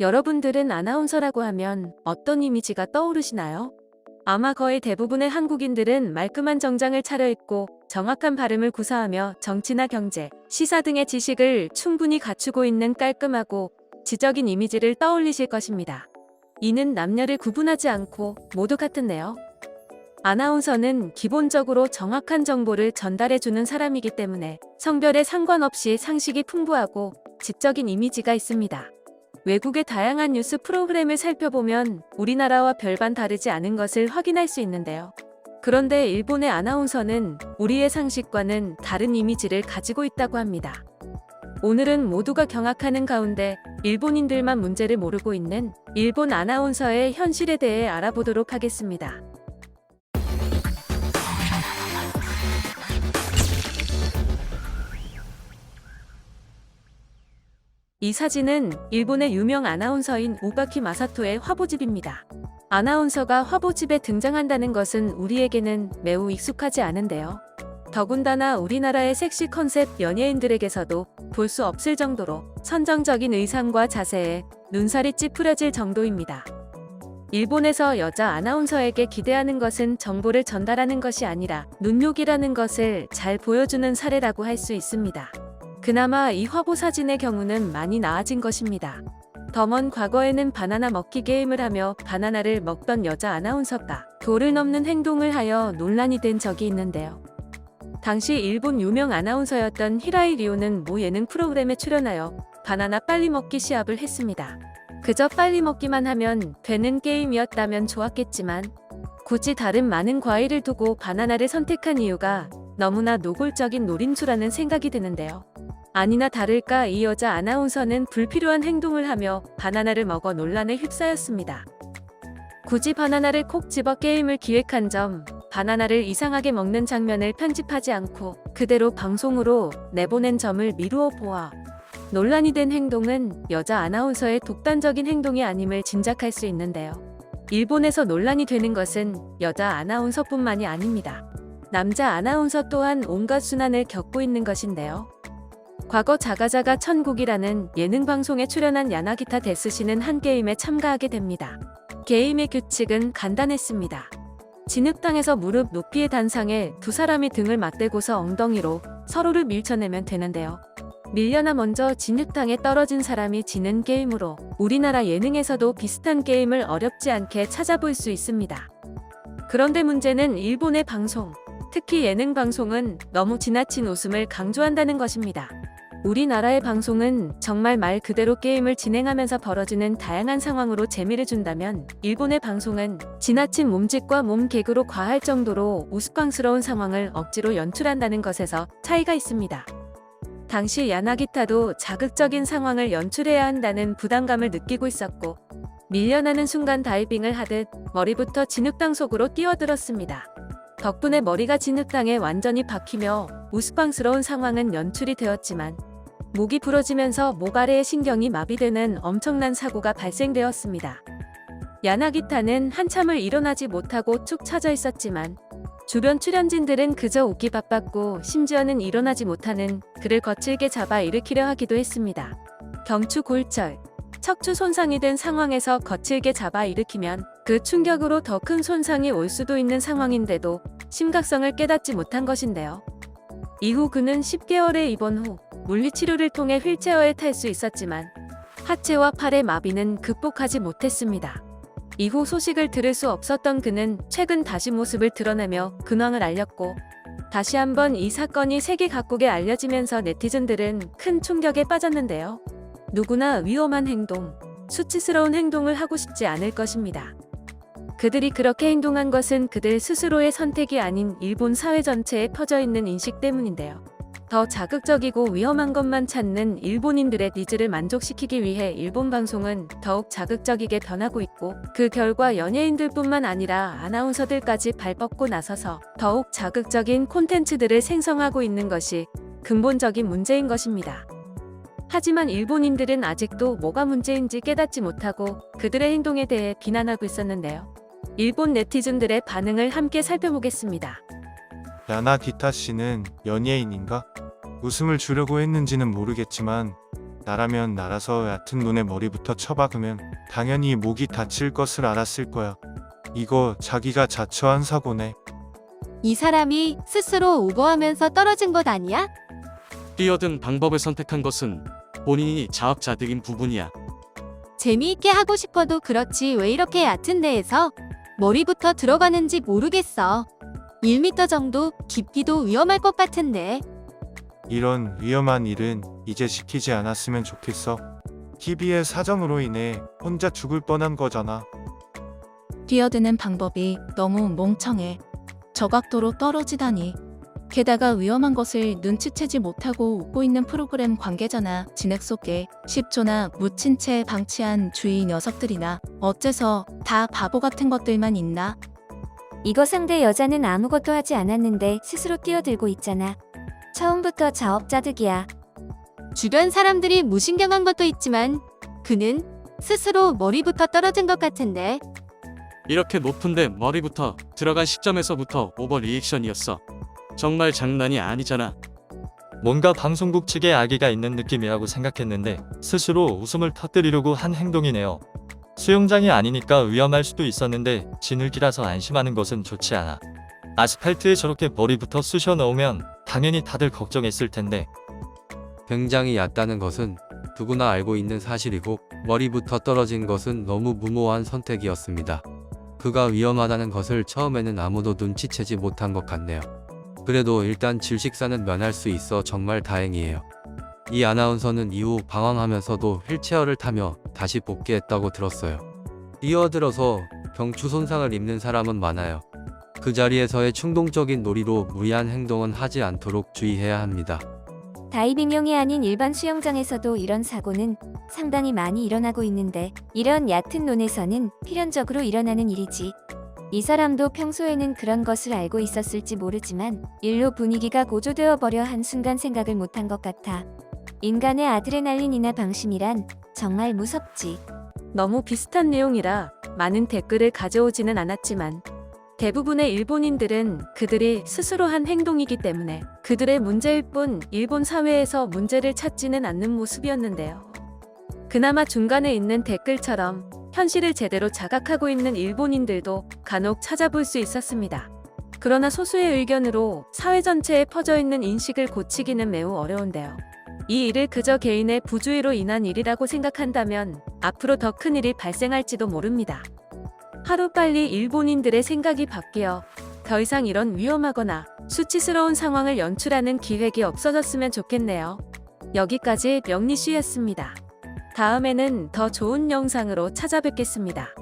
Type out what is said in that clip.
여러분들은 아나운서라고 하면 어떤 이미지가 떠오르시나요? 아마 거의 대부분의 한국인들은 말끔한 정장을 차려입고 정확한 발음을 구사하며 정치나 경제, 시사 등의 지식을 충분히 갖추고 있는 깔끔하고 지적인 이미지를 떠올리실 것입니다. 이는 남녀를 구분하지 않고 모두 같은데요. 아나운서는 기본적으로 정확한 정보를 전달해주는 사람이기 때문에 성별에 상관없이 상식이 풍부하고 지적인 이미지가 있습니다. 외국의 다양한 뉴스 프로그램을 살펴보면 우리나라와 별반 다르지 않은 것을 확인할 수 있는데요. 그런데 일본의 아나운서는 우리의 상식과는 다른 이미지를 가지고 있다고 합니다. 오늘은 모두가 경악하는 가운데 일본인들만 문제를 모르고 있는 일본 아나운서의 현실에 대해 알아보도록 하겠습니다. 이 사진은 일본의 유명 아나운서인 우가키 마사토의 화보집입니다. 아나운서가 화보집에 등장한다는 것은 우리에게는 매우 익숙하지 않은데요. 더군다나 우리나라의 섹시 컨셉 연예인들에게서도 볼 수 없을 정도로 선정적인 의상과 자세에 눈살이 찌푸려질 정도입니다. 일본에서 여자 아나운서에게 기대하는 것은 정보를 전달하는 것이 아니라 눈요기라는 것을 잘 보여주는 사례라고 할 수 있습니다. 그나마 이 화보 사진의 경우는 많이 나아진 것입니다. 더 먼 과거에는 바나나 먹기 게임을 하며 바나나를 먹던 여자 아나운서가 도를 넘는 행동을 하여 논란이 된 적이 있는데요. 당시 일본 유명 아나운서였던 히라이 리오는 모 예능 프로그램에 출연하여 바나나 빨리 먹기 시합을 했습니다. 그저 빨리 먹기만 하면 되는 게임이었다면 좋았겠지만 굳이 다른 많은 과일을 두고 바나나를 선택한 이유가 너무나 노골적인 노림수라는 생각이 드는데요. 아니나 다를까 이 여자 아나운서는 불필요한 행동을 하며 바나나를 먹어 논란에 휩싸였습니다. 굳이 바나나를 콕 집어 게임을 기획한 점, 바나나를 이상하게 먹는 장면을 편집하지 않고 그대로 방송으로 내보낸 점을 미루어 보아 논란이 된 행동은 여자 아나운서의 독단적인 행동이 아님을 짐작할 수 있는데요. 일본에서 논란이 되는 것은 여자 아나운서뿐만이 아닙니다. 남자 아나운서 또한 온갖 순환을 겪고 있는 것인데요. 과거 자가자가 천국이라는 예능 방송에 출연한 야나기타 데스 씨는 한 게임에 참가하게 됩니다. 게임의 규칙은 간단했습니다. 진흙탕에서 무릎 높이의 단상에 두 사람이 등을 맞대고서 엉덩이로 서로를 밀쳐내면 되는데요. 밀려나 먼저 진흙탕에 떨어진 사람이 지는 게임으로 우리나라 예능에서도 비슷한 게임을 어렵지 않게 찾아볼 수 있습니다. 그런데 문제는 일본의 방송, 특히 예능 방송은 너무 지나친 웃음을 강조한다는 것입니다. 우리나라의 방송은 정말 말 그대로 게임을 진행하면서 벌어지는 다양한 상황으로 재미를 준다면 일본의 방송은 지나친 몸짓과 몸개그로 과할 정도로 우스꽝스러운 상황을 억지로 연출한다는 것에서 차이가 있습니다. 당시 야나기타도 자극적인 상황을 연출해야 한다는 부담감을 느끼고 있었고 밀려나는 순간 다이빙을 하듯 머리부터 진흙탕 속으로 뛰어들었습니다. 덕분에 머리가 진흙탕에 완전히 박히며 우스꽝스러운 상황은 연출이 되었지만 목이 부러지면서 목 아래의 신경이 마비되는 엄청난 사고가 발생되었습니다. 야나기타는 한참을 일어나지 못하고 축 처져 있었지만 주변 출연진들은 그저 웃기 바빴고 심지어는 일어나지 못하는 그를 거칠게 잡아 일으키려 하기도 했습니다. 경추 골절, 척추 손상이 된 상황에서 거칠게 잡아 일으키면 그 충격으로 더 큰 손상이 올 수도 있는 상황인데도 심각성을 깨닫지 못한 것인데요. 이후 그는 10개월의 입원 후 물리치료를 통해 휠체어에 탈 수 있었지만 하체와 팔의 마비는 극복하지 못했습니다. 이후 소식을 들을 수 없었던 그는 최근 다시 모습을 드러내며 근황을 알렸고 다시 한번 이 사건이 세계 각국에 알려지면서 네티즌들은 큰 충격에 빠졌는데요. 누구나 위험한 행동, 수치스러운 행동을 하고 싶지 않을 것입니다. 그들이 그렇게 행동한 것은 그들 스스로의 선택이 아닌 일본 사회 전체에 퍼져있는 인식 때문인데요. 더 자극적이고 위험한 것만 찾는 일본인들의 니즈를 만족시키기 위해 일본 방송은 더욱 자극적이게 변하고 있고 그 결과 연예인들뿐만 아니라 아나운서들까지 발벗고 나서서 더욱 자극적인 콘텐츠들을 생성하고 있는 것이 근본적인 문제인 것입니다. 하지만 일본인들은 아직도 뭐가 문제인지 깨닫지 못하고 그들의 행동에 대해 비난하고 있었는데요. 일본 네티즌들의 반응을 함께 살펴보겠습니다. 야나기타 씨는 연예인인가? 웃음을 주려고 했는지는 모르겠지만 나라면 날아서 얕은 눈에 머리부터 쳐박으면 당연히 목이 다칠 것을 알았을 거야. 이거 자기가 자처한 사고네. 이 사람이 스스로 오버하면서 떨어진 것 아니야? 뛰어든 방법을 선택한 것은 본인이 자업자득인 부분이야. 재미있게 하고 싶어도 그렇지 왜 이렇게 얕은 데에서 머리부터 들어가는지 모르겠어. 1m 정도 깊이도 위험할 것 같은데. 이런 위험한 일은 이제 시키지 않았으면 좋겠어. 희비의 사정으로 인해 혼자 죽을 뻔한 거잖아. 뛰어드는 방법이 너무 멍청해. 저각도로 떨어지다니. 게다가 위험한 것을 눈치채지 못하고 웃고 있는 프로그램 관계자나 진액 속에 10초나 묻힌 채 방치한 주위 녀석들이나 어째서 다 바보 같은 것들만 있나? 이거 상대 여자는 아무것도 하지 않았는데 스스로 뛰어들고 있잖아. 처음부터 자업자득이야. 주변 사람들이 무신경한 것도 있지만 그는 스스로 머리부터 떨어진 것 같은데. 이렇게 높은데 머리부터 들어간 시점에서부터 오버 리액션이었어. 정말 장난이 아니잖아. 뭔가 방송국 측에 악의가 있는 느낌이라고 생각했는데 스스로 웃음을 터뜨리려고 한 행동이네요. 수영장이 아니니까 위험할 수도 있었는데 진흙이라서 안심하는 것은 좋지 않아. 아스팔트에 저렇게 머리부터 쑤셔 넣으면 당연히 다들 걱정했을 텐데. 굉장히 얕다는 것은 누구나 알고 있는 사실이고 머리부터 떨어진 것은 너무 무모한 선택이었습니다. 그가 위험하다는 것을 처음에는 아무도 눈치채지 못한 것 같네요. 그래도 일단 질식사는 면할 수 있어 정말 다행이에요. 이 아나운서는 이후 방황하면서도 휠체어를 타며 다시 복귀했다고 들었어요. 뛰어들어서 경추 손상을 입는 사람은 많아요. 그 자리에서의 충동적인 놀이로 무리한 행동은 하지 않도록 주의해야 합니다. 다이빙용이 아닌 일반 수영장에서도 이런 사고는 상당히 많이 일어나고 있는데 이런 얕은 논에서는 필연적으로 일어나는 일이지. 이 사람도 평소에는 그런 것을 알고 있었을지 모르지만 일로 분위기가 고조되어 버려 한순간 생각을 못한 것 같아. 인간의 아드레날린이나 방심이란 정말 무섭지. 너무 비슷한 내용이라 많은 댓글을 가져오지는 않았지만 대부분의 일본인들은 그들이 스스로 한 행동이기 때문에 그들의 문제일 뿐 일본 사회에서 문제를 찾지는 않는 모습이었는데요. 그나마 중간에 있는 댓글처럼 현실을 제대로 자각하고 있는 일본인들도 간혹 찾아볼 수 있었습니다. 그러나 소수의 의견으로 사회 전체에 퍼져 있는 인식을 고치기는 매우 어려운데요. 이 일을 그저 개인의 부주의로 인한 일이라고 생각한다면 앞으로 더 큰 일이 발생할지도 모릅니다. 하루빨리 일본인들의 생각이 바뀌어 더 이상 이런 위험하거나 수치스러운 상황을 연출하는 기획이 없어졌으면 좋겠네요. 여기까지 명리씨였습니다. 다음에는 더 좋은 영상으로 찾아뵙겠습니다.